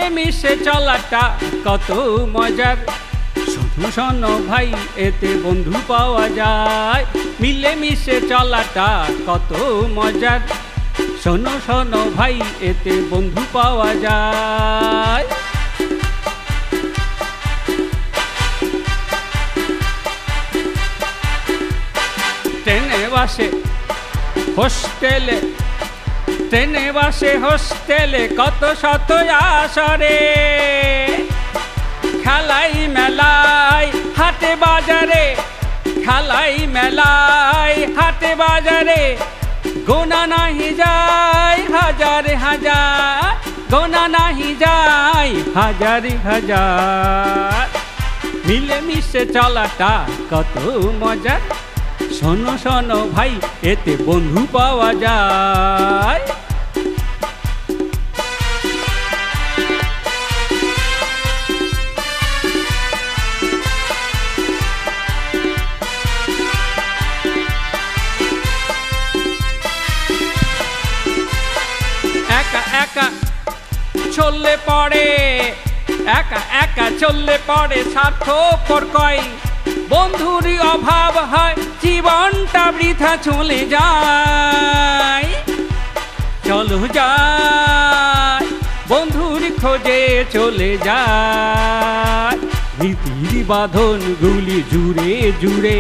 মিলেমিশে চলাটা কত মজার। শোনো শোনো ভাই এতে বন্ধু পাওয়া যায়, মিলেমিশে চলাটা কত মজার। শোনো শোনো ভাই এতে বন্ধু পাওয়া যায়। ট্রেনে বাসে হোস্টেলে, ট্রেনে বাসে হোস্টেলে কত শত আসরে। খেলাই মেলায় হাটে বাজারে, খেলাই মেলায় হাটে বাজারে গোনা নাহি যায় হাজার হাজার, গোনা নাহি যায় হাজার হাজার। মিলেমিশে চলাটা কত মজার। শোনো শোনো ভাই এতে বন্ধু পাওয়া যায়। একা একা চললে পড়ে, একা একা চললে পড়ে স্বার্থপর কয়। বন্ধুরই অভাব হয় জীবনটা বৃথা চলে যায়। চলো যায় বন্ধুর খোঁজে চলে যায়। নীতির বাঁধন গুলি জুড়ে জুড়ে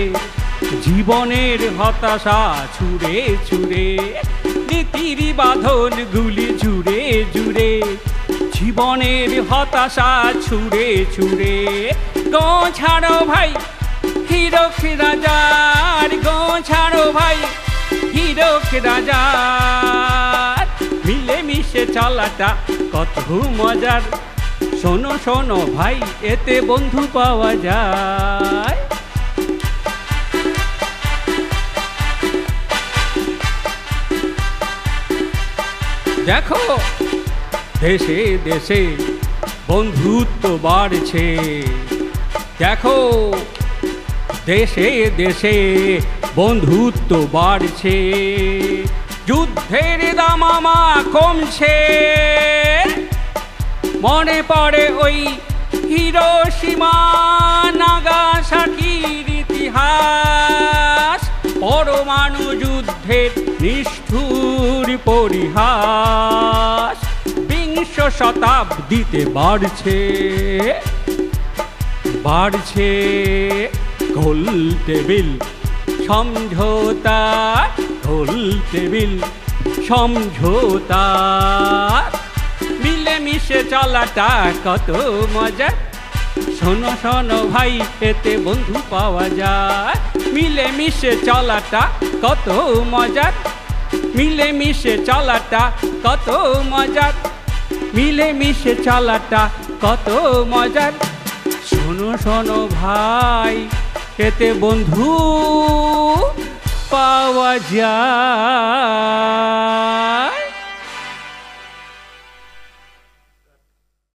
জীবনের হতাশা ছুড়ে ছুড়ে। নীতির বাঁধন গুলি জুড়ে জুড়ে জীবনের হতাশা ছুড়ে ছুড়ে। গো ছাড়ো ভাই হিরক রাজার, গো ছাড়ো ভাই হিরক রাজার। মিলেমিশে চলাটা কত মজার। শোনো শোনো ভাই এতে বন্ধু পাওয়া যায়। দেখো দেশে দেশে বন্ধুত্ব বাড়ছে, দেখো দেশে দেশে বন্ধুত্ব বাড়ছে। যুদ্ধের দামামা কমছে, মনে পড়ে ওই হিরোশিমা নাগাসাকির ইতিহাস। পরমাণু যুদ্ধের নিষ্ঠুর পরিহাস বিংশ শতাব্দীতে বাড়ছে, বাড়ছে গোল টেবিল সমঝোতা, গোল টেবিল সমঝোতা। মিলেমিশে চলাটা কত মজা। শোনো শোনো ভাই এতে বন্ধু পাওয়া যায়। মিলেমিশে চলাটা কত মজার, মিলেমিশে চলাটা কত মজার, মিলেমিশে চলাটা কত মজার। শোনো শোনো ভাই এতে বন্ধু পাওয়া যায়।